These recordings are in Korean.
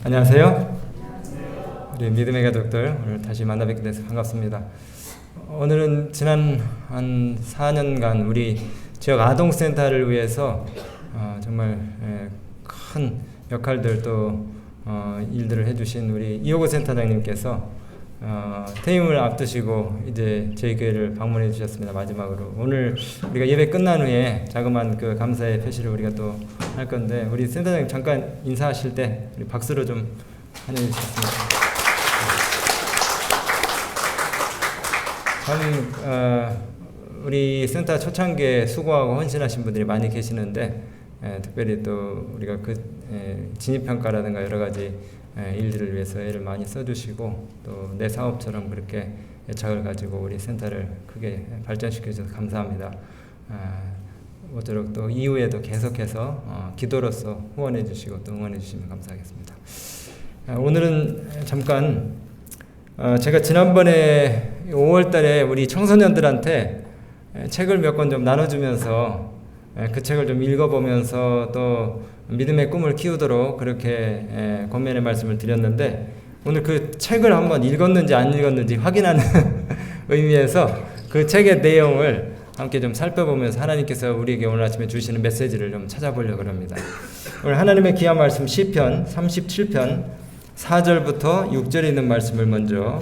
안녕하세요. 우리 믿음의 가족들, 오늘 다시 만나뵙게 돼서 반갑습니다. 오늘은 지난 한 4년간 우리 지역 아동센터를 위해서 정말 큰 역할들 또 일들을 해주신 우리 이호구 센터장님께서 퇴임을 앞두시고 이제 저희 교회를 방문해 주셨습니다. 마지막으로 오늘 우리가 예배 끝난 후에 자그마한 그 감사의 표시를 우리가 또 할 건데, 우리 센터장님 잠깐 인사하실 때 우리 박수로 좀 환영해 주셨습니다. 참 우리 센터 초창기에 수고하고 헌신하신 분들이 많이 계시는데, 특별히 또 우리가 그 진입평가라든가 여러 가지 일들을 위해서 애를 많이 써주시고 또 내 사업처럼 그렇게 애착을 가지고 우리 센터를 크게 발전시켜 주셔서 감사합니다. 모쪼록 또 이후에도 계속해서 기도로서 후원해 주시고 또 응원해 주시면 감사하겠습니다. 오늘은 잠깐 제가 지난번에 5월달에 우리 청소년들한테 책을 몇 권 좀 나눠주면서 그 책을 좀 읽어보면서 또 믿음의 꿈을 키우도록 그렇게 권면의 말씀을 드렸는데, 오늘 그 책을 한번 읽었는지 안 읽었는지 확인하는 의미에서 그 책의 내용을 함께 좀 살펴보면서 하나님께서 우리에게 오늘 아침에 주시는 메시지를 좀 찾아보려고 합니다. 오늘 하나님의 귀한 말씀 시편 37편 4절부터 6절에 있는 말씀을 먼저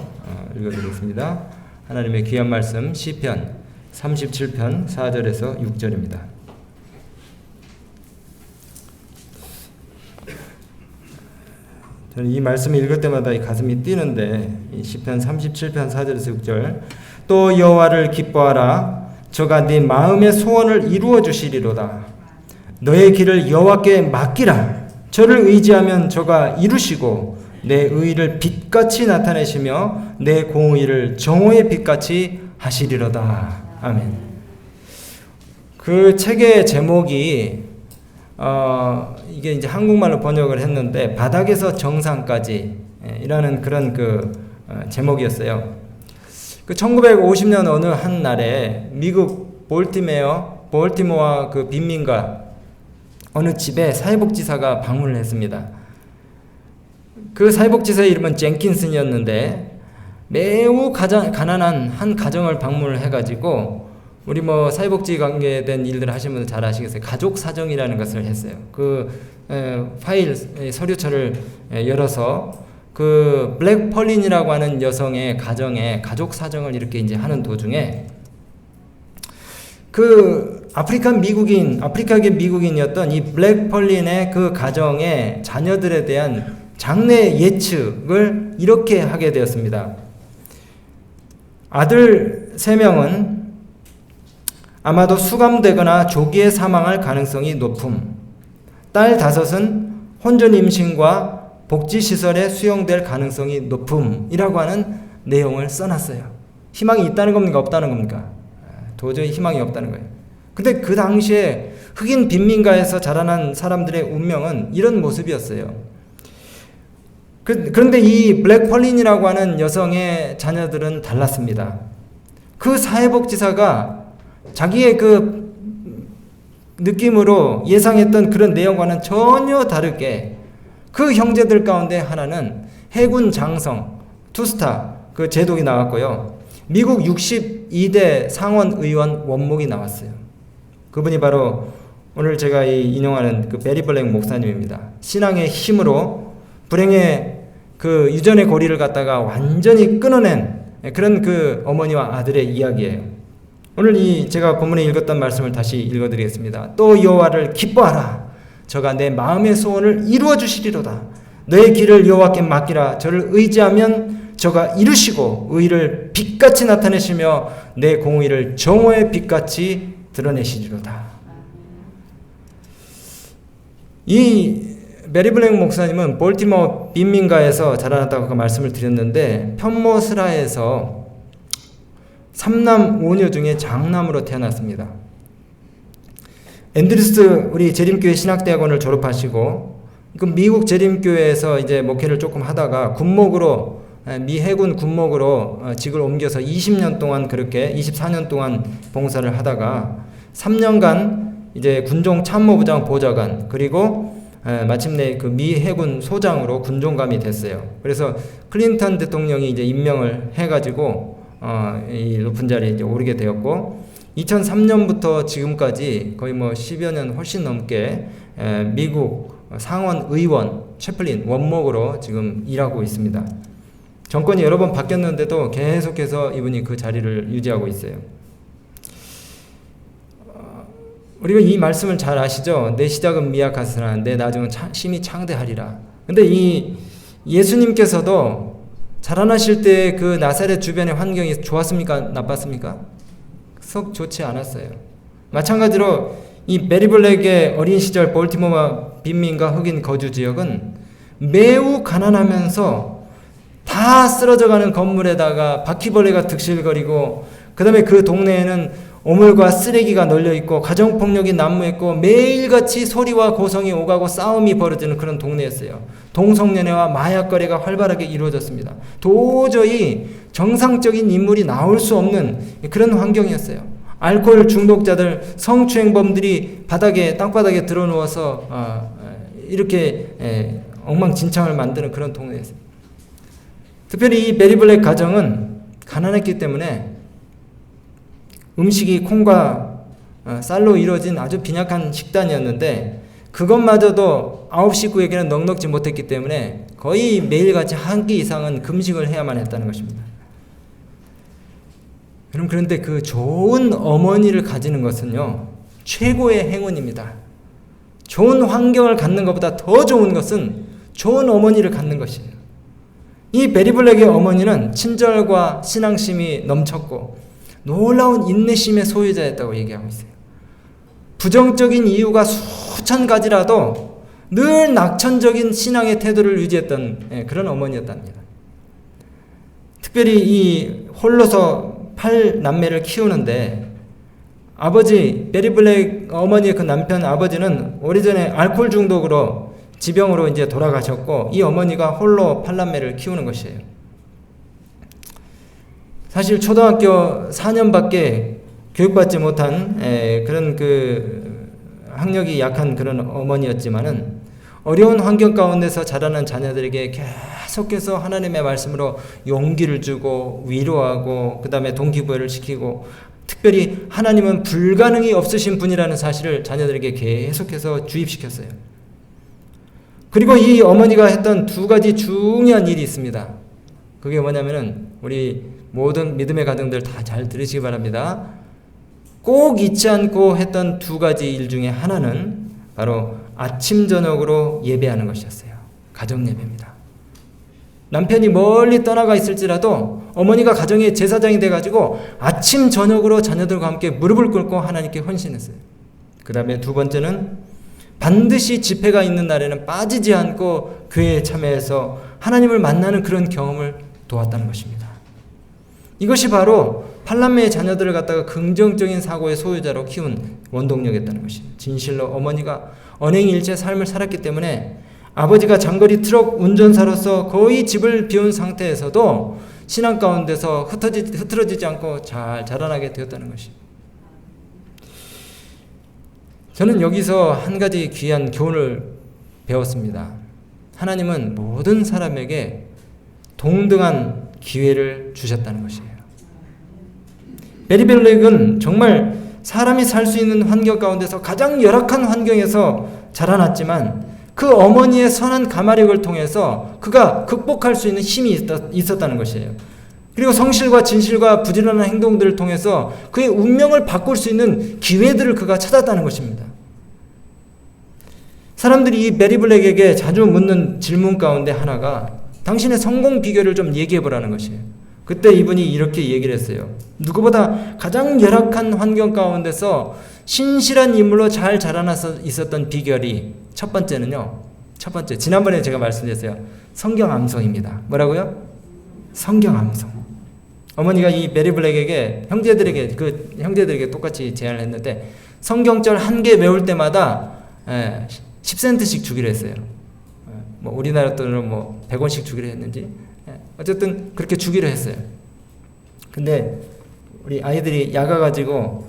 읽어드리겠습니다. 하나님의 귀한 말씀 시편 37편 4절에서 6절입니다. 저는 이 말씀을 읽을 때마다 이 가슴이 뛰는데, 이 시편 37편 4절에서 6절, 또 여호와를 기뻐하라. 저가 네 마음의 소원을 이루어 주시리로다. 너의 길을 여호와께 맡기라. 저를 의지하면 저가 이루시고 내 의를 빛같이 나타내시며 내 공의를 정오의 빛같이 하시리로다. 아멘. 그 책의 제목이 이게 이제 한국말로 번역을 했는데 바닥에서 정상까지 이라는 그런 그 제목이었어요. 그 1950년 어느 한 날에 미국 볼티모어 그 빈민가 어느 집에 사회복지사가 방문을 했습니다. 그 사회복지사의 이름은 젠킨슨이었는데 매우 가난한 한 가정을 방문을 해가지고, 우리 뭐 사회복지 관계된 일들 하시는 분들 잘 아시겠어요. 가족 사정이라는 것을 했어요. 그 파일 서류처를 열어서 그 블랙 펄린이라고 하는 여성의 가정의 가족 사정을 이렇게 이제 하는 도중에 그 아프리카계 미국인이었던 이 블랙 펄린의 그 가정의 자녀들에 대한 장래 예측을 이렇게 하게 되었습니다. 아들 3명은 아마도 수감되거나 조기에 사망할 가능성이 높음, 딸 5은 혼전 임신과 복지시설에 수용될 가능성이 높음이라고 하는 내용을 써놨어요. 희망이 있다는 겁니까? 없다는 겁니까? 도저히 희망이 없다는 거예요. 근데 그 당시에 흑인 빈민가에서 자라난 사람들의 운명은 이런 모습이었어요. 그런데 이 블랙 펄린이라고 하는 여성의 자녀들은 달랐습니다. 그 사회복지사가 자기의 그 느낌으로 예상했던 그런 내용과는 전혀 다르게 그 형제들 가운데 하나는 해군 장성 투스타 그 제독이 나왔고요. 미국 62대 상원 의원 원목이 나왔어요. 그분이 바로 오늘 제가 인용하는 그 베리 블랙 목사님입니다. 신앙의 힘으로 불행의 그 유전의 고리를 갖다가 완전히 끊어낸 그런 그 어머니와 아들의 이야기예요. 오늘 제가 본문에 읽었던 말씀을 다시 읽어드리겠습니다. 또 여호와를 기뻐하라. 저가 내 마음의 소원을 이루어 주시리로다. 너의 길을 여호와께 맡기라. 저를 의지하면 저가 이루시고 의를 빛같이 나타내시며 내 공의를 정오의 빛같이 드러내시리로다. 이 메리 블랙 목사님은 볼티모어 빈민가에서 자라났다고 말씀을 드렸는데, 편모스라에서 3남 5녀 중에 장남으로 태어났습니다. 앤드루스 우리 재림교회 신학대학원을 졸업하시고 그 미국 재림교회에서 이제 목회를 조금 하다가 군목으로 미 해군 군목으로 직을 옮겨서 20년 동안 그렇게 24년 동안 봉사를 하다가 3년간 이제 군종 참모부장 보좌관, 그리고 마침내 그 미 해군 소장으로 군종감이 됐어요. 그래서 클린턴 대통령이 이제 임명을 해가지고 이 높은 자리에 이제 오르게 되었고, 2003년부터 지금까지 거의 뭐 10여 년 훨씬 넘게 미국 상원 의원 채플린 원목으로 지금 일하고 있습니다. 정권이 여러 번 바뀌었는데도 계속해서 이분이 그 자리를 유지하고 있어요. 우리가 이 말씀을 잘 아시죠? 내 시작은 미약하으나 내 나중은 심히 창대하리라. 근데 이 예수님께서도 자라나실 때 그 나사렛 주변의 환경이 좋았습니까? 나빴습니까? 썩 좋지 않았어요. 마찬가지로 이 메리 블랙의 어린 시절 볼티모어 빈민가 흑인 거주 지역은 매우 가난하면서 다 쓰러져가는 건물에다가 바퀴벌레가 득실거리고, 그 다음에 그 동네에는 오물과 쓰레기가 널려있고 가정폭력이 난무했고 매일같이 소리와 고성이 오가고 싸움이 벌어지는 그런 동네였어요. 동성연애와 마약거래가 활발하게 이루어졌습니다. 도저히 정상적인 인물이 나올 수 없는 그런 환경이었어요. 알코올 중독자들, 성추행범들이 땅바닥에 드러누워서 이렇게 엉망진창을 만드는 그런 동네였어요. 특별히 이 메리 블랙 가정은 가난했기 때문에 음식이 콩과 쌀로 이루어진 아주 빈약한 식단이었는데, 그것마저도 9 식구에게는 넉넉지 못했기 때문에 거의 매일같이 한 끼 이상은 금식을 해야만 했다는 것입니다. 여러분, 그런데 그 좋은 어머니를 가지는 것은요, 최고의 행운입니다. 좋은 환경을 갖는 것보다 더 좋은 것은 좋은 어머니를 갖는 것이에요. 이 메리 블랙의 어머니는 친절과 신앙심이 넘쳤고 놀라운 인내심의 소유자였다고 얘기하고 있어요. 부정적인 이유가 수천 가지라도 늘 낙천적인 신앙의 태도를 유지했던 그런 어머니였답니다. 특별히 이 홀로서 8남매를 키우는데 아버지 메리 블랙 어머니의 그 남편 아버지는 오래전에 알코올 중독으로 지병으로 이제 돌아가셨고, 이 어머니가 홀로 8남매를 키우는 것이에요. 사실 초등학교 4년밖에 교육받지 못한 그런 그 학력이 약한 그런 어머니였지만은 어려운 환경 가운데서 자라는 자녀들에게 계속해서 하나님의 말씀으로 용기를 주고 위로하고, 그 다음에 동기부여를 시키고, 특별히 하나님은 불가능이 없으신 분이라는 사실을 자녀들에게 계속해서 주입시켰어요. 그리고 이 어머니가 했던 두 가지 중요한 일이 있습니다. 그게 뭐냐면은 우리 모든 믿음의 가정들 다 잘 들으시기 바랍니다. 꼭 잊지 않고 했던 두 가지 일 중에 하나는 바로 아침 저녁으로 예배하는 것이었어요. 가정 예배입니다. 남편이 멀리 떠나가 있을지라도 어머니가 가정의 제사장이 돼가지고 아침 저녁으로 자녀들과 함께 무릎을 꿇고 하나님께 헌신했어요. 그 다음에 두 번째는 반드시 집회가 있는 날에는 빠지지 않고 교회에 참여해서 하나님을 만나는 그런 경험을 도왔다는 것입니다. 이것이 바로 8남매의 자녀들을 갖다가 긍정적인 사고의 소유자로 키운 원동력이었다는 것입니다. 진실로 어머니가 언행일체 삶을 살았기 때문에 아버지가 장거리 트럭 운전사로서 거의 집을 비운 상태에서도 신앙 가운데서 흐트러지지 않고 잘 자라나게 되었다는 것입니다. 저는 여기서 한 가지 귀한 교훈을 배웠습니다. 하나님은 모든 사람에게 동등한 기회를 주셨다는 것이에요. 메리 블랙은 정말 사람이 살 수 있는 환경 가운데서 가장 열악한 환경에서 자라났지만 그 어머니의 선한 가마력을 통해서 그가 극복할 수 있는 힘이 있었다는 것이에요. 그리고 성실과 진실과 부지런한 행동들을 통해서 그의 운명을 바꿀 수 있는 기회들을 그가 찾았다는 것입니다. 사람들이 이 메리 블랙에게 자주 묻는 질문 가운데 하나가 당신의 성공 비결을 좀 얘기해 보라는 것이에요. 그때 이분이 이렇게 얘기를 했어요. 누구보다 가장 열악한 환경 가운데서 신실한 인물로 잘 자라나서 있었던 비결이 첫 번째, 지난번에 제가 말씀드렸어요. 성경 암송입니다. 뭐라고요? 성경 암송. 어머니가 이 메리 블랙에게 형제들에게 똑같이 제안을 했는데 성경절 한 개 외울 때마다 10센트씩 주기로 했어요. 뭐 우리나라 돈으로 뭐 100원씩 주기로 했는지 어쨌든 그렇게 주기로 했어요. 근데 우리 아이들이 야가 가지고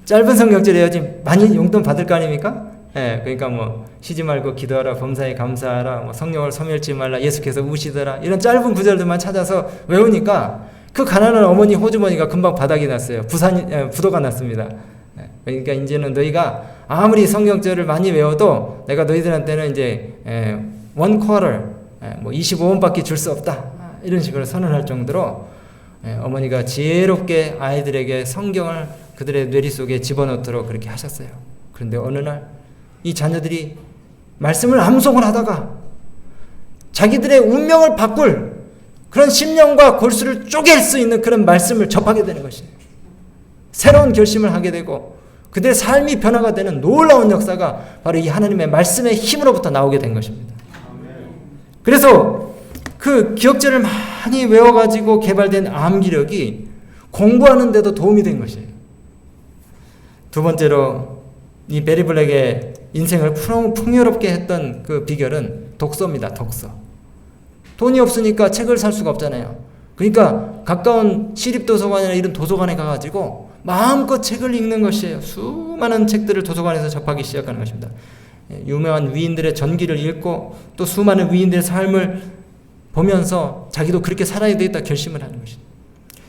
짧은 성경절 해야지 많이 용돈 받을 거 아닙니까? 예, 그러니까 뭐 쉬지 말고 기도하라, 범사에 감사하라, 뭐 성령을 소멸치 말라, 예수께서 우시더라, 이런 짧은 구절들만 찾아서 외우니까 그 가난한 어머니 호주머니가 금방 바닥이 났어요. 부도가 났습니다. 예, 그러니까 이제는 너희가 아무리 성경절을 많이 외워도 내가 너희들한테는 이제 원 쿼터, 뭐 25원밖에 줄 수 없다, 이런 식으로 선언할 정도로 어머니가 지혜롭게 아이들에게 성경을 그들의 뇌리 속에 집어넣도록 그렇게 하셨어요. 그런데 어느 날 이 자녀들이 말씀을 암송을 하다가 자기들의 운명을 바꿀 그런 심령과 골수를 쪼갤 수 있는 그런 말씀을 접하게 되는 것이에요. 새로운 결심을 하게 되고 그들의 삶이 변화가 되는 놀라운 역사가 바로 이 하나님의 말씀의 힘으로부터 나오게 된 것입니다. 그래서 그 기억절을 많이 외워가지고 개발된 암기력이 공부하는 데도 도움이 된 것이에요. 두 번째로 이 베리 블랙의 인생을 풍요롭게 했던 그 비결은 독서입니다. 독서. 돈이 없으니까 책을 살 수가 없잖아요. 그러니까 가까운 시립도서관이나 이런 도서관에 가가지고 마음껏 책을 읽는 것이에요. 수많은 책들을 도서관에서 접하기 시작하는 것입니다. 유명한 위인들의 전기를 읽고 또 수많은 위인들의 삶을 보면서 자기도 그렇게 살아야 되겠다 결심을 하는 것입니다.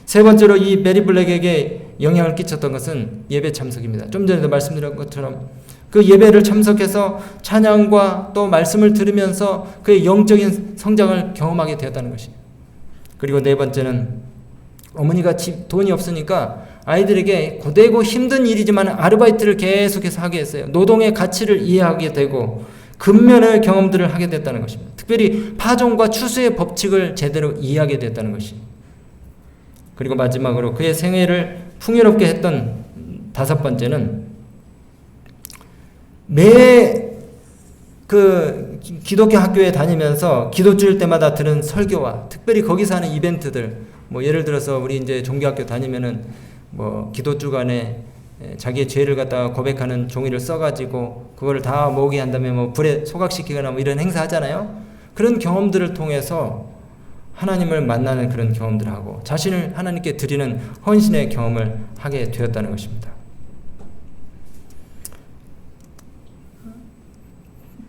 세 번째로 이 베리 블랙에게 영향을 끼쳤던 것은 예배 참석입니다. 좀 전에도 말씀드린 것처럼 그 예배를 참석해서 찬양과 또 말씀을 들으면서 그의 영적인 성장을 경험하게 되었다는 것입니다. 그리고 네 번째는 어머니가 돈이 없으니까 아이들에게 고되고 힘든 일이지만 아르바이트를 계속해서 하게 했어요. 노동의 가치를 이해하게 되고 근면의 경험들을 하게 됐다는 것입니다. 특별히 파종과 추수의 법칙을 제대로 이해하게 됐다는 것입니다. 그리고 마지막으로 그의 생애를 풍요롭게 했던 다섯 번째는 매 그 기독교 학교에 다니면서 기도주일 때마다 들은 설교와 특별히 거기서 하는 이벤트들, 뭐 예를 들어서 우리 이제 종교학교 다니면은 뭐 기도 주간에 자기의 죄를 갖다가 고백하는 종이를 써가지고 그거를 다 모으게 한 다음에 뭐 불에 소각시키거나 뭐 이런 행사 하잖아요. 그런 경험들을 통해서 하나님을 만나는 그런 경험들을 하고 자신을 하나님께 드리는 헌신의 경험을 하게 되었다는 것입니다.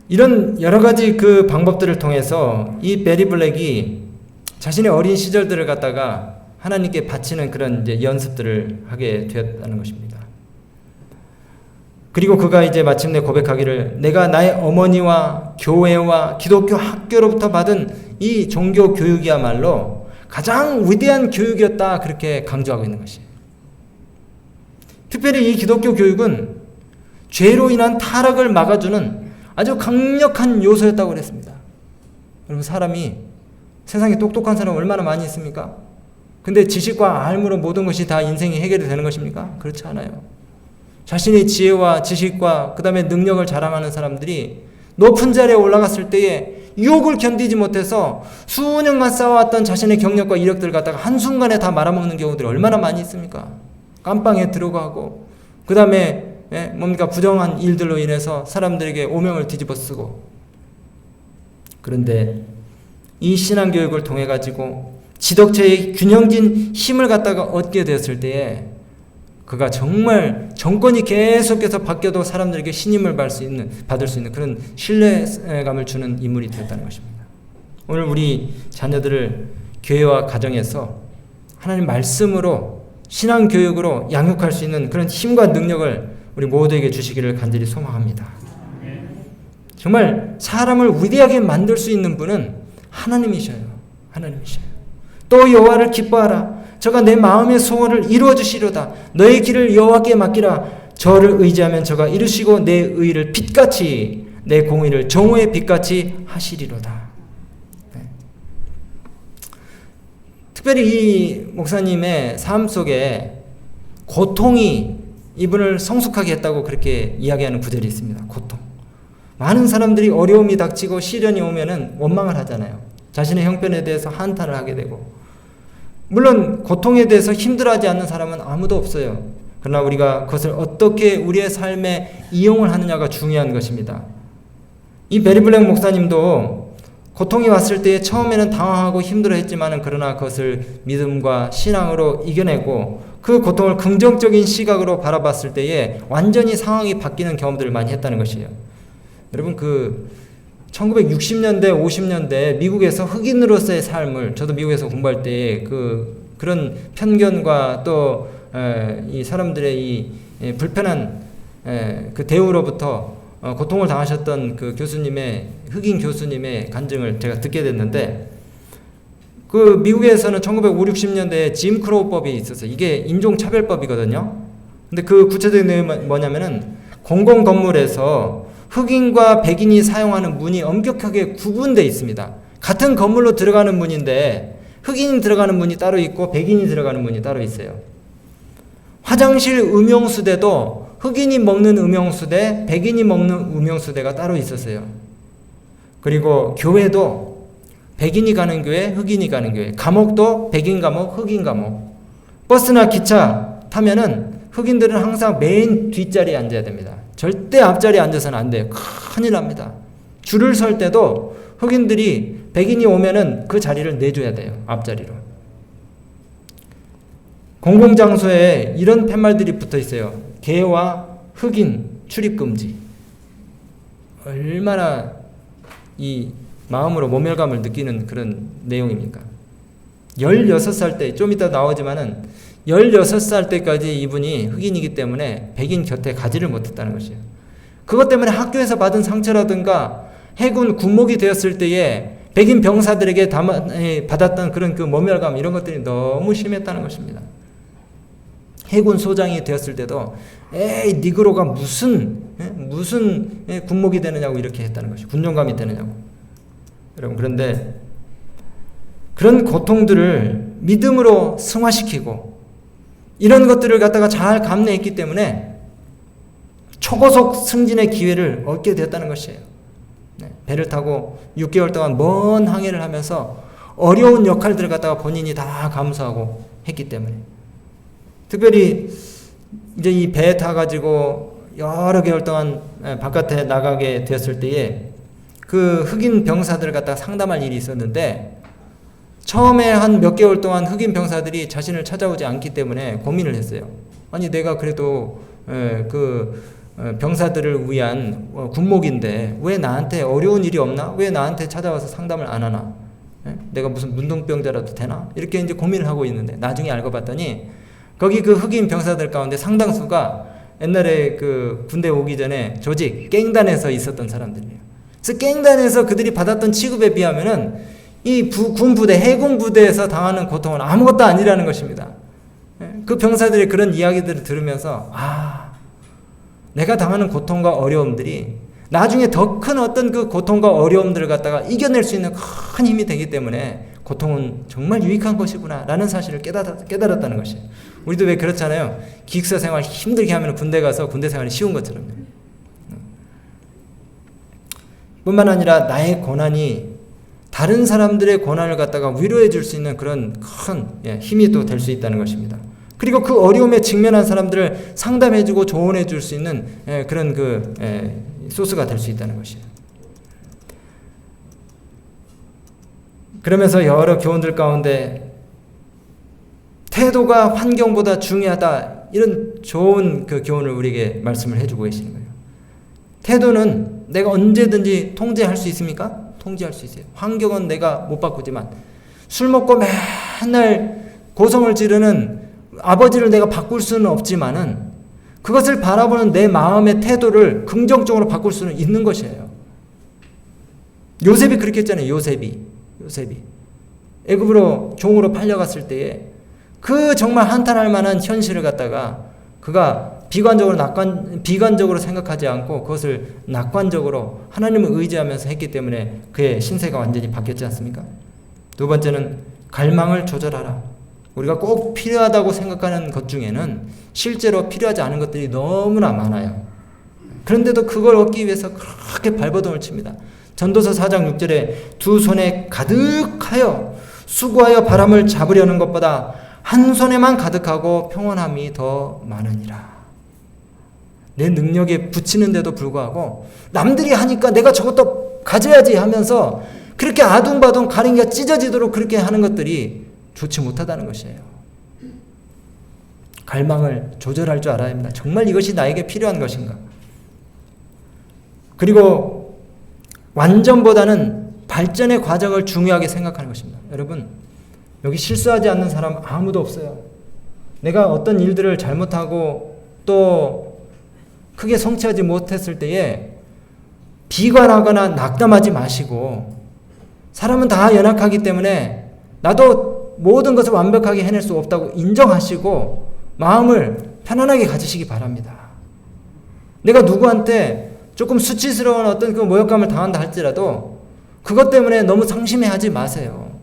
이런 여러 가지 그 방법들을 통해서 이 베리 블랙이 자신의 어린 시절들을 갖다가 하나님께 바치는 그런 이제 연습들을 하게 되었다는 것입니다. 그리고 그가 이제 마침내 고백하기를 내가 나의 어머니와 교회와 기독교 학교로부터 받은 이 종교 교육이야말로 가장 위대한 교육이었다 그렇게 강조하고 있는 것이에요. 특별히 이 기독교 교육은 죄로 인한 타락을 막아주는 아주 강력한 요소였다고 그랬습니다. 여러분 사람이 세상에 똑똑한 사람 얼마나 많이 있습니까? 근데 지식과 알므로 모든 것이 다 인생이 해결이 되는 것입니까? 그렇지 않아요. 자신의 지혜와 지식과 그 다음에 능력을 자랑하는 사람들이 높은 자리에 올라갔을 때에 유혹을 견디지 못해서 수년간 쌓아왔던 자신의 경력과 이력들을 갖다가 한순간에 다 말아먹는 경우들이 얼마나 많이 있습니까? 깜빵에 들어가고 그 다음에 뭡니까 부정한 일들로 인해서 사람들에게 오명을 뒤집어 쓰고. 그런데 이 신앙교육을 통해 가지고 지덕체의 균형진 힘을 갖다가 얻게 되었을 때에 그가 정말 정권이 계속해서 바뀌어도 사람들에게 신임을 받을 수 있는 그런 신뢰감을 주는 인물이 되었다는 것입니다. 오늘 우리 자녀들을 교회와 가정에서 하나님 말씀으로 신앙교육으로 양육할 수 있는 그런 힘과 능력을 우리 모두에게 주시기를 간절히 소망합니다. 정말 사람을 위대하게 만들 수 있는 분은 하나님이셔요. 하나님이셔요. 또 여호와를 기뻐하라. 저가 내 마음의 소원을 이루어 주시려다. 너의 길을 여호와께 맡기라. 저를 의지하면 저가 이루시고 내 의를 빛같이 내 공의를 정오의 빛같이 하시리로다. 네. 특별히 이 목사님의 삶 속에 고통이 이분을 성숙하게 했다고 그렇게 이야기하는 구절이 있습니다. 고통. 많은 사람들이 어려움이 닥치고 시련이 오면은 원망을 하잖아요. 자신의 형편에 대해서 한탄을 하게 되고. 물론 고통에 대해서 힘들어하지 않는 사람은 아무도 없어요. 그러나 우리가 그것을 어떻게 우리의 삶에 이용을 하느냐가 중요한 것입니다. 이 베리 블랙 목사님도 고통이 왔을 때 처음에는 당황하고 힘들어했지만 그러나 그것을 믿음과 신앙으로 이겨내고 그 고통을 긍정적인 시각으로 바라봤을 때에 완전히 상황이 바뀌는 경험들을 많이 했다는 것이에요. 여러분 1960년대, 50년대 미국에서 흑인으로서의 삶을, 저도 미국에서 공부할 때 그런 편견과 또 이 사람들의 이 불편한 그 대우로부터 고통을 당하셨던 그 흑인 교수님의 간증을 제가 듣게 됐는데, 그 미국에서는 1950, 60년대에 짐 크로우법이 있어서 이게 인종차별법이거든요. 근데 그 구체적인 내용이 뭐냐면은 공공 건물에서 흑인과 백인이 사용하는 문이 엄격하게 구분되어 있습니다. 같은 건물로 들어가는 문인데 흑인이 들어가는 문이 따로 있고 백인이 들어가는 문이 따로 있어요. 화장실 음용수대도 흑인이 먹는 음용수대, 백인이 먹는 음용수대가 따로 있었어요. 그리고 교회도 백인이 가는 교회, 흑인이 가는 교회, 감옥도 백인 감옥, 흑인 감옥. 버스나 기차 타면은 흑인들은 항상 맨 뒷자리에 앉아야 됩니다. 절대 앞자리에 앉아서는 안 돼요. 큰일 납니다. 줄을 설 때도 흑인들이 백인이 오면은 그 자리를 내줘야 돼요. 앞자리로. 공공장소에 이런 팻말들이 붙어 있어요. 게와 흑인 출입 금지. 얼마나 이 마음으로 모멸감을 느끼는 그런 내용입니까? 16살 때, 좀 이따 나오지만은 16살 때까지 이분이 흑인이기 때문에 백인 곁에 가지를 못했다는 것이에요. 그것 때문에 학교에서 받은 상처라든가 해군 군목이 되었을 때에 백인 병사들에게 받았던 그런 그 모멸감, 이런 것들이 너무 심했다는 것입니다. 해군 소장이 되었을 때도 에이 니그로가 무슨 군목이 되느냐고 이렇게 했다는 것이에요. 군용감이 되느냐고. 여러분, 그런데 그런 고통들을 믿음으로 승화시키고 이런 것들을 갖다가 잘 감내했기 때문에 초고속 승진의 기회를 얻게 되었다는 것이에요. 배를 타고 6개월 동안 먼 항해를 하면서 어려운 역할들을 갖다가 본인이 다 감수하고 했기 때문에, 특별히 이제 이 배에 타가지고 여러 개월 동안 바깥에 나가게 되었을 때에 그 흑인 병사들을 갖다가 상담할 일이 있었는데, 처음에 한 몇 개월 동안 흑인 병사들이 자신을 찾아오지 않기 때문에 고민을 했어요. 아니 내가 그래도 병사들을 위한 군목인데 왜 나한테 어려운 일이 없나? 왜 나한테 찾아와서 상담을 안 하나? 내가 무슨 문둥병자라도 되나? 이렇게 이제 고민을 하고 있는데, 나중에 알고 봤더니 거기 그 흑인 병사들 가운데 상당수가 옛날에 그 군대 오기 전에 조직 갱단에서 있었던 사람들이에요. 그래서 갱단에서 그들이 받았던 취급에 비하면은 이 군부대, 해군부대에서 당하는 고통은 아무것도 아니라는 것입니다. 그 병사들의 그런 이야기들을 들으면서 내가 당하는 고통과 어려움들이 나중에 더 큰 어떤 그 고통과 어려움들을 갖다가 이겨낼 수 있는 큰 힘이 되기 때문에 고통은 정말 유익한 것이구나 라는 사실을 깨달았다는 것이에요. 우리도 왜 그렇잖아요. 기숙사 생활 힘들게 하면 군대 가서 군대 생활이 쉬운 것처럼. 뿐만 아니라 나의 고난이 다른 사람들의 고난을 갖다가 위로해 줄 수 있는 그런 큰 힘이 또 될 수 있다는 것입니다. 그리고 그 어려움에 직면한 사람들을 상담해 주고 조언해 줄 수 있는 그런 소스가 될 수 있다는 것이에요. 그러면서 여러 교훈들 가운데 태도가 환경보다 중요하다, 이런 좋은 그 교훈을 우리에게 말씀을 해주고 계시는 거예요. 태도는 내가 언제든지 통제할 수 있습니까? 통제할 수 있어요. 환경은 내가 못 바꾸지만, 술 먹고 맨날 고성을 지르는 아버지를 내가 바꿀 수는 없지만은 그것을 바라보는 내 마음의 태도를 긍정적으로 바꿀 수는 있는 것이에요. 요셉이 그렇게 했잖아요. 요셉이 애굽으로 종으로 팔려갔을 때에 그 정말 한탄할 만한 현실을 갖다가 그가 비관적으로 생각하지 않고 그것을 낙관적으로 하나님을 의지하면서 했기 때문에 그의 신세가 완전히 바뀌었지 않습니까? 두 번째는 갈망을 조절하라. 우리가 꼭 필요하다고 생각하는 것 중에는 실제로 필요하지 않은 것들이 너무나 많아요. 그런데도 그걸 얻기 위해서 그렇게 발버둥을 칩니다. 전도서 4장 6절에 두 손에 가득하여 수고하여 바람을 잡으려는 것보다 한 손에만 가득하고 평온함이 더 많으니라. 내 능력에 붙이는데도 불구하고 남들이 하니까 내가 저것도 가져야지 하면서 그렇게 아둥바둥 가랭이가 찢어지도록 그렇게 하는 것들이 좋지 못하다는 것이에요. 갈망을 조절할 줄 알아야 합니다. 정말 이것이 나에게 필요한 것인가? 그리고 완전보다는 발전의 과정을 중요하게 생각하는 것입니다. 여러분, 여기 실수하지 않는 사람 아무도 없어요. 내가 어떤 일들을 잘못하고 또 크게 성취하지 못했을 때에 비관하거나 낙담하지 마시고, 사람은 다 연약하기 때문에 나도 모든 것을 완벽하게 해낼 수 없다고 인정하시고 마음을 편안하게 가지시기 바랍니다. 내가 누구한테 조금 수치스러운 어떤 그 모욕감을 당한다 할지라도 그것 때문에 너무 상심해하지 마세요.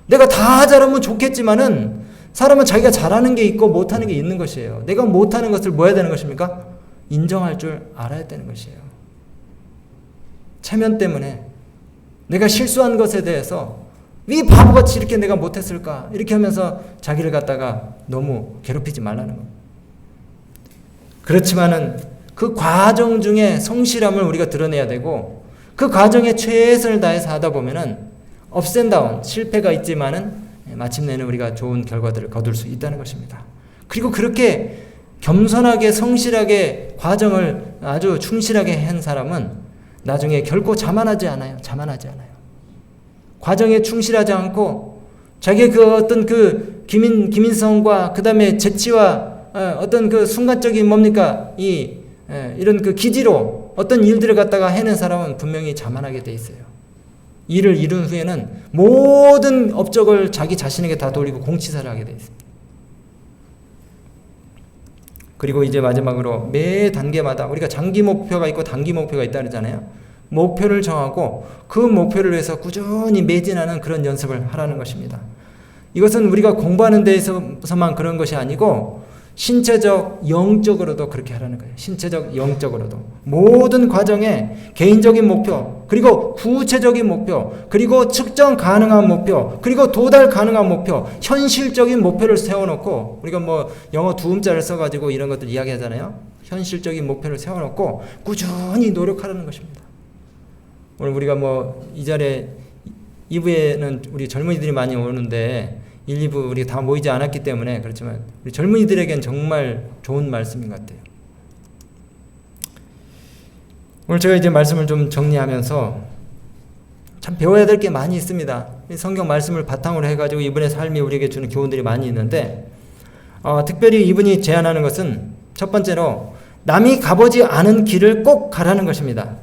내가 다 잘하면 좋겠지만은 사람은 자기가 잘하는 게 있고 못하는 게 있는 것이에요. 내가 못하는 것을 뭐 해야 되는 것입니까? 인정할 줄 알아야 되는 것이에요. 체면 때문에 내가 실수한 것에 대해서 왜 바보같이 이렇게 내가 못했을까? 이렇게 하면서 자기를 갖다가 너무 괴롭히지 말라는 겁니다. 그렇지만은 그 과정 중에 성실함을 우리가 드러내야 되고, 그 과정에 최선을 다해서 하다 보면은 업스 앤 다운, 실패가 있지만은 마침내는 우리가 좋은 결과들을 거둘 수 있다는 것입니다. 그리고 그렇게 겸손하게 성실하게 과정을 아주 충실하게 한 사람은 나중에 결코 자만하지 않아요. 자만하지 않아요. 과정에 충실하지 않고 자기의 그 어떤 그 기민성과 그 다음에 재치와 어떤 그 순간적인 뭡니까? 이런 그 기지로 어떤 일들을 갖다가 해낸 사람은 분명히 자만하게 돼 있어요. 일을 이룬 후에는 모든 업적을 자기 자신에게 다 돌리고 공치사를 하게 돼 있습니다. 그리고 이제 마지막으로 매 단계마다 우리가 장기 목표가 있고 단기 목표가 있다 그러잖아요. 목표를 정하고 그 목표를 위해서 꾸준히 매진하는 그런 연습을 하라는 것입니다. 이것은 우리가 공부하는 데에서만 그런 것이 아니고 신체적, 영적으로도 그렇게 하라는 거예요. 신체적, 영적으로도. 모든 과정에 개인적인 목표, 그리고 구체적인 목표, 그리고 측정 가능한 목표, 그리고 도달 가능한 목표, 현실적인 목표를 세워놓고, 우리가 뭐 영어 두 음자를 써가지고 이런 것들 이야기하잖아요. 현실적인 목표를 세워놓고 꾸준히 노력하라는 것입니다. 오늘 우리가 뭐 이 자리에 2부에는 우리 젊은이들이 많이 오는데 1, 2부 우리 다 모이지 않았기 때문에 그렇지만 우리 젊은이들에겐 정말 좋은 말씀인 것 같아요. 오늘 제가 이제 말씀을 좀 정리하면서 참 배워야 될 게 많이 있습니다. 성경 말씀을 바탕으로 해가지고 이분의 삶이 우리에게 주는 교훈들이 많이 있는데 특별히 이분이 제안하는 것은 첫 번째로 남이 가보지 않은 길을 꼭 가라는 것입니다.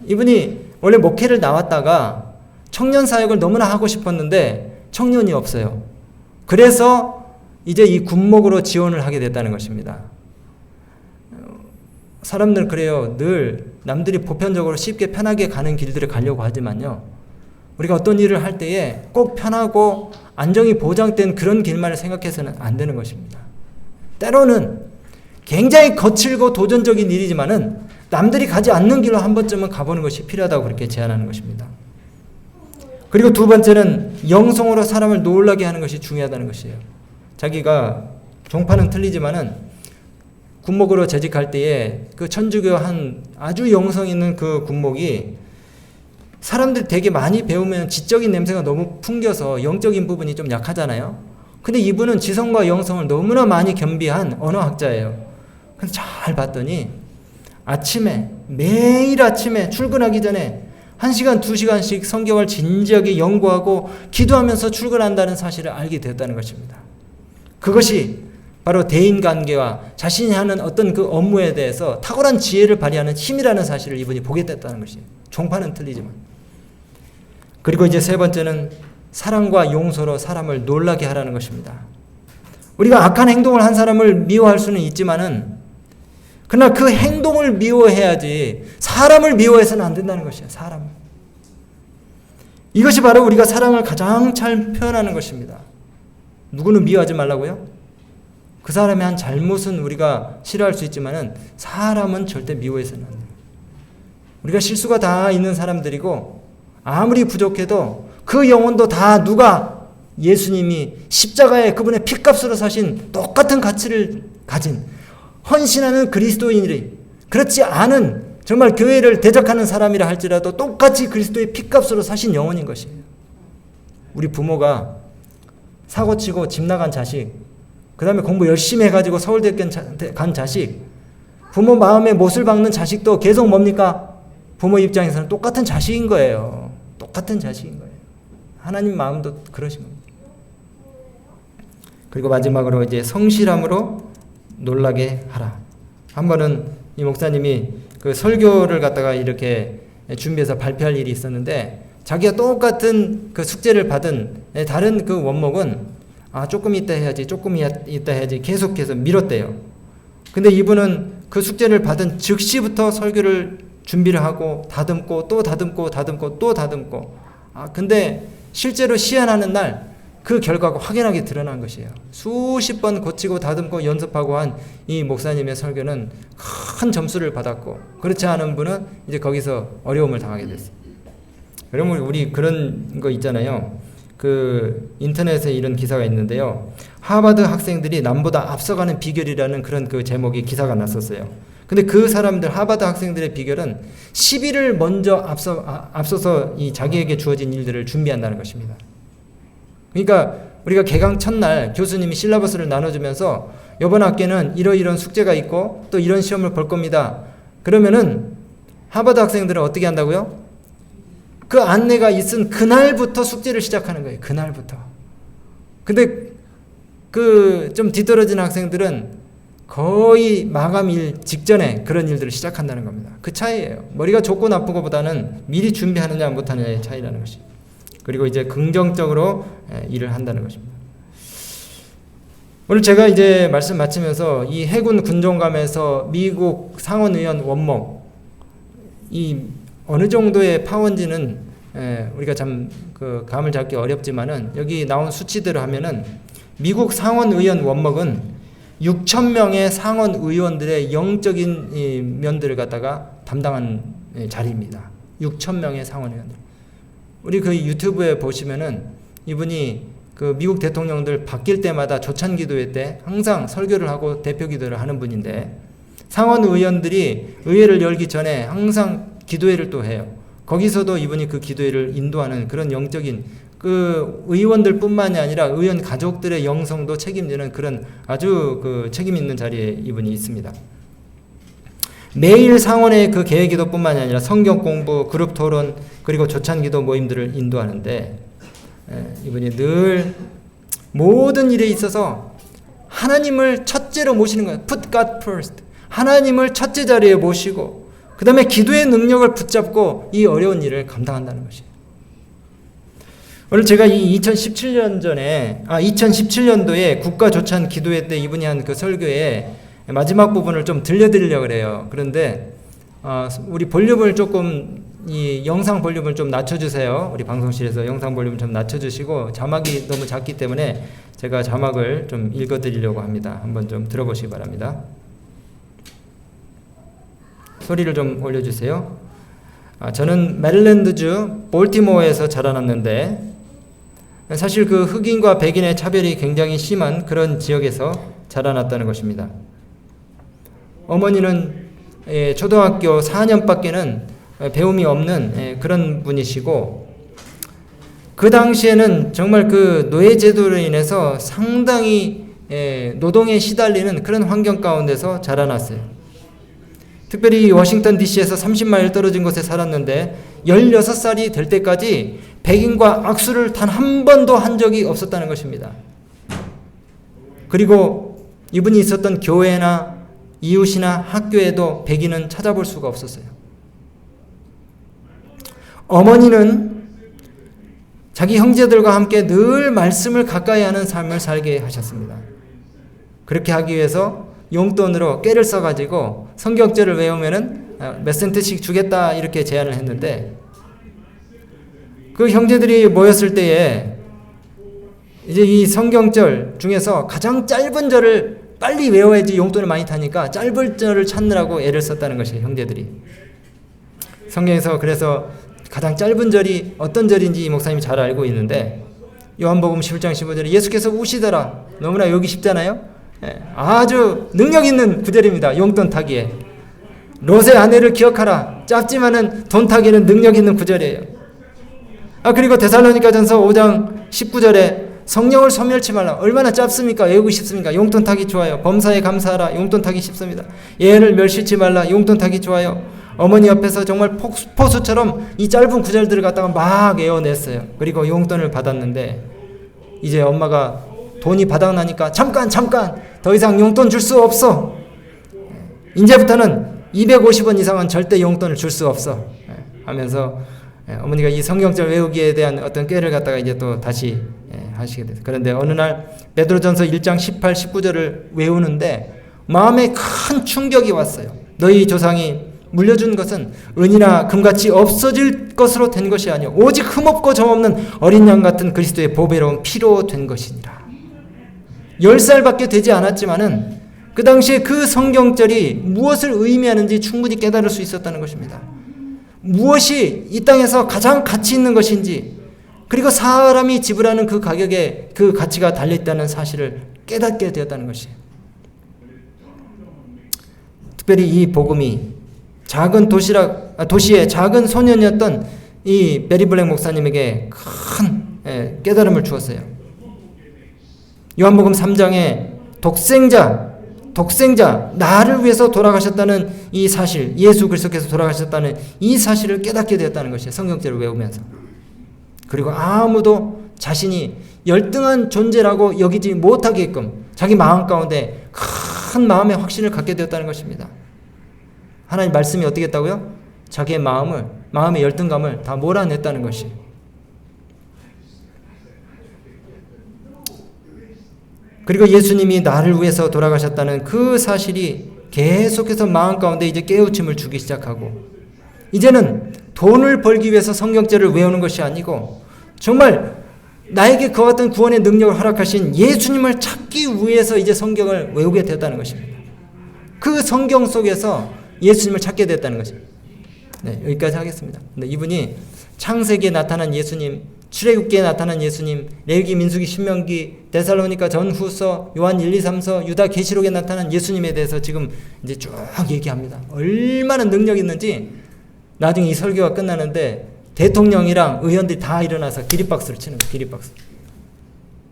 이분이 원래 목회를 나왔다가 청년 사역을 너무나 하고 싶었는데 청년이 없어요. 그래서 이제 이 군목으로 지원을 하게 됐다는 것입니다. 사람들 그래요. 늘 남들이 보편적으로 쉽게 편하게 가는 길들을 가려고 하지만요. 우리가 어떤 일을 할 때에 꼭 편하고 안정이 보장된 그런 길만을 생각해서는 안 되는 것입니다. 때로는 굉장히 거칠고 도전적인 일이지만은 남들이 가지 않는 길로 한 번쯤은 가보는 것이 필요하다고 그렇게 제안하는 것입니다. 그리고 두 번째는 영성으로 사람을 놀라게 하는 것이 중요하다는 것이에요. 자기가 종파는 틀리지만은 군목으로 재직할 때에 그 천주교 한 아주 영성 있는 그 군목이 사람들이 되게 많이 배우면 지적인 냄새가 너무 풍겨서 영적인 부분이 좀 약하잖아요. 근데 이분은 지성과 영성을 너무나 많이 겸비한 언어학자예요. 그래서 잘 봤더니 매일 아침에 출근하기 전에 1시간, 2시간씩 성경을 진지하게 연구하고 기도하면서 출근한다는 사실을 알게 됐다는 것입니다. 그것이 바로 대인관계와 자신이 하는 어떤 그 업무에 대해서 탁월한 지혜를 발휘하는 힘이라는 사실을 이분이 보게 됐다는 것이에요. 종파는 틀리지만. 그리고 이제 세 번째는 사랑과 용서로 사람을 놀라게 하라는 것입니다. 우리가 악한 행동을 한 사람을 미워할 수는 있지만은 그러나 그 행동을 미워해야지 사람을 미워해서는 안 된다는 것이에요. 사람을. 이것이 바로 우리가 사랑을 가장 잘 표현하는 것입니다. 누구는 미워하지 말라고요? 그 사람의 한 잘못은 우리가 싫어할 수 있지만은 사람은 절대 미워해서는 안 돼요. 우리가 실수가 다 있는 사람들이고 아무리 부족해도 그 영혼도 다 누가 예수님이 십자가에 그분의 피값으로 사신 똑같은 가치를 가진 헌신하는 그리스도인들이 그렇지 않은 정말 교회를 대적하는 사람이라 할지라도 똑같이 그리스도의 피값으로 사신 영혼인 것이에요. 우리 부모가 사고치고 집 나간 자식, 그 다음에 공부 열심히 해가지고 서울대 간 자식, 부모 마음에 못을 박는 자식도 계속 뭡니까? 부모 입장에서는 똑같은 자식인 거예요. 똑같은 자식인 거예요. 하나님 마음도 그러신 겁니다. 그리고 마지막으로 이제 성실함으로 놀라게 하라. 한 번은 이 목사님이 그 설교를 갖다가 이렇게 준비해서 발표할 일이 있었는데 자기가 똑같은 그 숙제를 받은 다른 그 원목은 조금 이따 해야지, 조금 이따 해야지 계속해서 미뤘대요. 근데 이분은 그 숙제를 받은 즉시부터 설교를 준비를 하고 다듬고 또 다듬고 다듬고 또 다듬고 근데 실제로 시연하는 날 그 결과가 확연하게 드러난 것이에요. 수십 번 고치고 다듬고 연습하고 한 이 목사님의 설교는 큰 점수를 받았고 그렇지 않은 분은 이제 거기서 어려움을 당하게 됐어요. 그러면 우리 그런 거 있잖아요. 그 인터넷에 이런 기사가 있는데요. 하버드 학생들이 남보다 앞서가는 비결이라는 그런 그 제목의 기사가 났었어요. 근데 그 사람들 하버드 학생들의 비결은 시비를 먼저 앞서서 이 자기에게 주어진 일들을 준비한다는 것입니다. 그러니까 우리가 개강 첫날 교수님이 실라버스를 나눠주면서 이번 학기는 이러이런 숙제가 있고 또 이런 시험을 볼 겁니다. 그러면은 하버드 학생들은 어떻게 한다고요? 그 안내가 있은 그날부터 숙제를 시작하는 거예요. 그날부터. 근데 그 좀 뒤떨어진 학생들은 거의 마감일 직전에 그런 일들을 시작한다는 겁니다. 그 차이예요. 머리가 좋고 나쁘고보다는 미리 준비하느냐 못하느냐의 차이라는 것이죠. 그리고 이제 긍정적으로 일을 한다는 것입니다. 오늘 제가 이제 말씀 마치면서 이 해군 군종감에서 미국 상원의원 원목 이 어느 정도의 파워인지는 우리가 참 그 감을 잡기 어렵지만은 여기 나온 수치대로 하면은 미국 상원의원 원목은 6,000명의 상원의원들의 영적인 면들을 갖다가 담당한 자리입니다. 6,000명의 상원의원들. 우리 그 유튜브에 보시면은 이분이 그 미국 대통령들 바뀔 때마다 조찬기도회 때 항상 설교를 하고 대표기도를 하는 분인데 상원의원들이 의회를 열기 전에 항상 기도회를 또 해요. 거기서도 이분이 그 기도회를 인도하는 그런 영적인 그 의원들뿐만이 아니라 의원 가족들의 영성도 책임지는 그런 아주 그 책임 있는 자리에 이분이 있습니다. 매일 상원의 그 개회기도뿐만이 아니라 성경 공부, 그룹 토론, 그리고 조찬기도 모임들을 인도하는데 이분이 늘 모든 일에 있어서 하나님을 첫째로 모시는 거예요. Put God first. 하나님을 첫째 자리에 모시고 그 다음에 기도의 능력을 붙잡고 이 어려운 일을 감당한다는 것이에요. 오늘 제가 이 2017년도에 국가조찬 기도회 때 이분이 한 그 설교의 마지막 부분을 좀 들려드리려고 그래요. 그런데 우리 볼륨을 조금 이 영상 볼륨을 좀 낮춰주세요. 우리 방송실에서 영상 볼륨을 좀 낮춰주시고 자막이 너무 작기 때문에 제가 자막을 좀 읽어드리려고 합니다. 한번 좀 들어보시기 바랍니다. 소리를 좀 올려주세요. 저는 메릴랜드주 볼티모어에서 자라났는데 사실 그 흑인과 백인의 차별이 굉장히 심한 그런 지역에서 자라났다는 것입니다. 어머니는 초등학교 4년밖에는 배움이 없는 그런 분이시고 그 당시에는 정말 그 노예제도로 인해서 상당히 노동에 시달리는 그런 환경 가운데서 자라났어요. 특별히 워싱턴 DC에서 30마일 떨어진 곳에 살았는데 16살이 될 때까지 백인과 악수를 단 한 번도 한 적이 없었다는 것입니다. 그리고 이분이 있었던 교회나 이웃이나 학교에도 백인은 찾아볼 수가 없었어요. 어머니는 자기 형제들과 함께 늘 말씀을 가까이 하는 삶을 살게 하셨습니다. 그렇게 하기 위해서 용돈으로 꾀를 써가지고 성경절을 외우면은 몇 센트씩 주겠다 이렇게 제안을 했는데 그 형제들이 모였을 때에 이제 이 성경절 중에서 가장 짧은 절을 빨리 외워야지 용돈을 많이 타니까 짧은 절을 찾느라고 애를 썼다는 것이에요. 형제들이. 성경에서 그래서 가장 짧은 절이 어떤 절인지 이 목사님이 잘 알고 있는데 요한복음 11장 15절에 예수께서 우시더라. 너무나 여기 쉽잖아요. 아주 능력 있는 구절입니다. 용돈 타기에. 롯의 아내를 기억하라. 짧지만은 돈 타기에는 능력 있는 구절이에요. 그리고 데살로니가전서 5장 19절에 성령을 소멸치 말라. 얼마나 짧습니까? 외우고 싶습니까? 용돈 타기 좋아요. 범사에 감사하라. 용돈 타기 쉽습니다. 예언을 멸시치 말라. 용돈 타기 좋아요. 어머니 옆에서 정말 포수처럼 이 짧은 구절들을 갖다가 막 애워냈어요. 그리고 용돈을 받았는데 이제 엄마가 돈이 바닥나니까 잠깐 더 이상 용돈 줄 수 없어. 이제부터는 250원 이상은 절대 용돈을 줄 수 없어 하면서 어머니가 이 성경절 외우기에 대한 어떤 꾀를 갖다가 이제 또 다시 하시게 됐어요. 그런데 어느 날 베드로전서 1장 18, 19절을 외우는데 마음에 큰 충격이 왔어요. 너희 조상이 물려준 것은 은이나 금같이 없어질 것으로 된 것이 아니요 오직 흠없고 점없는 어린 양 같은 그리스도의 보배로운 피로 된 것이니라. 10살밖에 되지 않았지만은 그 당시에 그 성경절이 무엇을 의미하는지 충분히 깨달을 수 있었다는 것입니다. 무엇이 이 땅에서 가장 가치 있는 것인지, 그리고 사람이 지불하는 그 가격에 그 가치가 달려있다는 사실을 깨닫게 되었다는 것이에요. 특별히 이 복음이 작은 도시의 작은 소년이었던 이 베리 블랙 목사님에게 큰 깨달음을 주었어요. 요한복음 3장에 독생자 나를 위해서 돌아가셨다는 이 사실, 예수 그리스도께서 돌아가셨다는 이 사실을 깨닫게 되었다는 것이에요. 성경절을 외우면서. 그리고 아무도 자신이 열등한 존재라고 여기지 못하게끔 자기 마음 가운데 큰 마음의 확신을 갖게 되었다는 것입니다. 하나님 말씀이 어떻게 했다고요? 자기의 마음의 열등감을 다 몰아냈다는 것이. 그리고 예수님이 나를 위해서 돌아가셨다는 그 사실이 계속해서 마음 가운데 이제 깨우침을 주기 시작하고, 이제는 돈을 벌기 위해서 성경절을 외우는 것이 아니고 정말 나에게 그와 같은 구원의 능력을 허락하신 예수님을 찾기 위해서 이제 성경을 외우게 되었다는 것입니다. 그 성경 속에서 예수님을 찾게 됐다는 것입니다. 네, 여기까지 하겠습니다. 근데 이분이 창세기에 나타난 예수님, 출애굽기에 나타난 예수님, 레위기, 민수기, 신명기, 데살로니가 전후서, 요한 1, 2, 3서, 유다 계시록에 나타난 예수님에 대해서 지금 이제 쭉 얘기합니다. 얼마나 능력 있는지 나중에 이 설교가 끝나는데 대통령이랑 의원들이 다 일어나서 기립박수를 치는 거예요. 기립박수.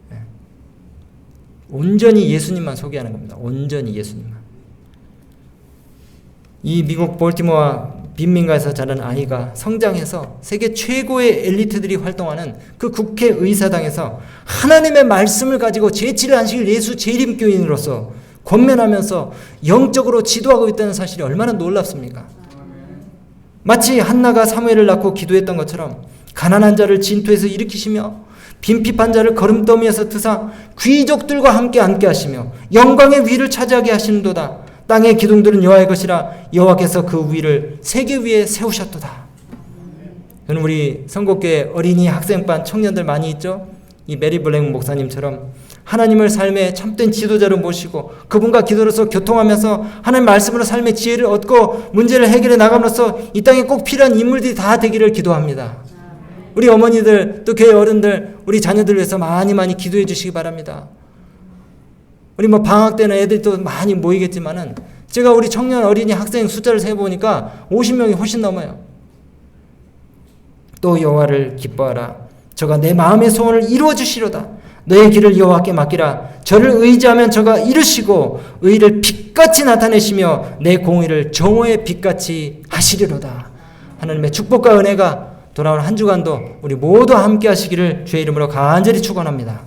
네. 온전히 예수님만 소개하는 겁니다. 온전히 예수님만. 이 미국 볼티모어 빈민가에서 자란 아이가 성장해서 세계 최고의 엘리트들이 활동하는 그 국회의사당에서 하나님의 말씀을 가지고 제7을 안식일 예수 재림교인으로서 권면하면서 영적으로 지도하고 있다는 사실이 얼마나 놀랍습니까? 마치 한나가 사무엘을 낳고 기도했던 것처럼 가난한 자를 진토에서 일으키시며 빈핍한 자를 거름더미에서 드사 귀족들과 함께 앉게 하시며 영광의 위를 차지하게 하시는도다. 땅의 기둥들은 여호와의 것이라 여호와께서 그 위를 세계 위에 세우셨도다. 저는 우리 선곡교회 어린이 학생반 청년들 많이 있죠. 이 메리 블랙 목사님처럼 하나님을 삶의 참된 지도자로 모시고 그분과 기도로서 교통하면서 하나님 말씀으로 삶의 지혜를 얻고 문제를 해결해 나감으로써 이 땅에 꼭 필요한 인물들이 다 되기를 기도합니다. 우리 어머니들 또 교회 어른들 우리 자녀들 위해서 많이 기도해 주시기 바랍니다. 우리 방학 때는 애들이 또 많이 모이겠지만은 제가 우리 청년 어린이 학생 숫자를 세보니까 50명이 훨씬 넘어요. 또 여호와를 기뻐하라. 저가 내 마음의 소원을 이루어 주시로다. 너의 길을 여호와께 맡기라. 저를 의지하면 저가 이루시고 의를 빛같이 나타내시며 내 공의를 정오의 빛같이 하시리로다. 하나님의 축복과 은혜가 돌아오는 한 주간도 우리 모두 함께 하시기를 주의 이름으로 간절히 축원합니다.